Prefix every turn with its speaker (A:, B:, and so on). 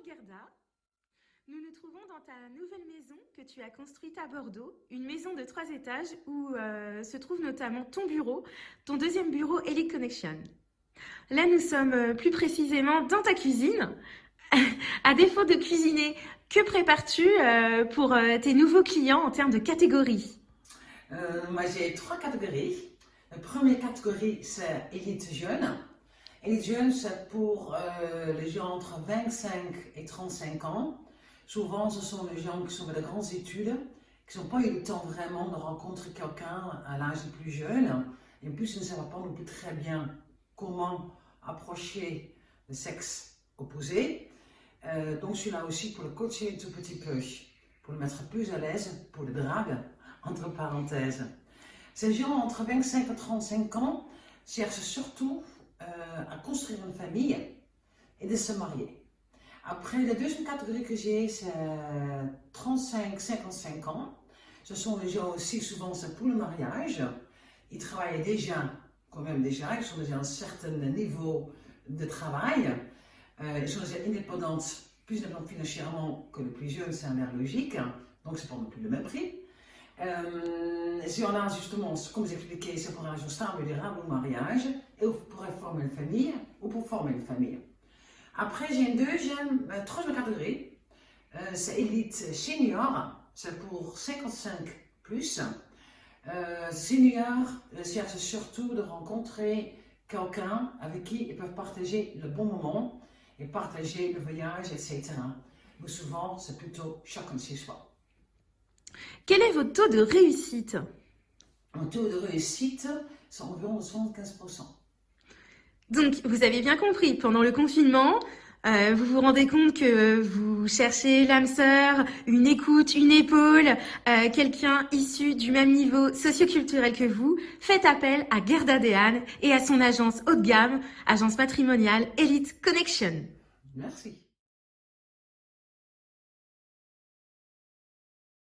A: Gerda. Nous nous trouvons dans ta nouvelle maison que tu as construite à Bordeaux, une maison de 3 étages où se trouve notamment ton bureau, ton deuxième bureau Elite Connection. Là, nous sommes plus précisément dans ta cuisine. À défaut de cuisiner, que prépares-tu pour tes nouveaux clients en termes de catégories?
B: Moi, j'ai 3 catégories. La première catégorie, c'est Elite Jeune. Elite Jeune, c'est pour les gens entre 25 et 35 ans. Souvent, ce sont les gens qui sont dans de grandes études, qui n'ont pas eu le temps vraiment de rencontrer quelqu'un à l'âge le plus jeune. Et en plus, ils ne savent pas non plus très bien comment approcher le sexe opposé. Donc, je suis là aussi pour le coacher un tout petit peu, pour le mettre plus à l'aise, pour le drague, entre parenthèses. Ces gens entre 25 et 35 ans cherchent surtout à construire une famille et de se marier. Après, la deuxième catégorie que j'ai, c'est 35-55 ans. Ce sont les gens aussi, souvent, c'est pour le mariage. Ils travaillent déjà, quand même déjà, ils sont déjà à un certain niveau de travail. Ils sont déjà indépendants, plus indépendants financièrement que le plus jeune, c'est un air logique. Donc, c'est pas non plus le même prix. Si on a justement, comme j'ai expliqué, c'est pour un jour stable et durable au mariage, et pour former une famille, ou pour former une famille. Après, j'ai une troisième catégorie, c'est Elite Senior, c'est pour 55 plus. Senior cherche surtout de rencontrer quelqu'un avec qui ils peuvent partager le bon moment et partager le voyage, etc. Mais souvent, c'est plutôt chacun chez soi.
A: Quel est votre taux de réussite?
B: Mon taux de réussite, c'est environ 75%.
A: Donc, vous avez bien compris, pendant le confinement, vous vous rendez compte que vous cherchez l'âme sœur, une écoute, une épaule, quelqu'un issu du même niveau socioculturel que vous. Faites appel à Gerda Dehaene et à son agence haut de gamme, agence patrimoniale Elite Connection.
B: Merci.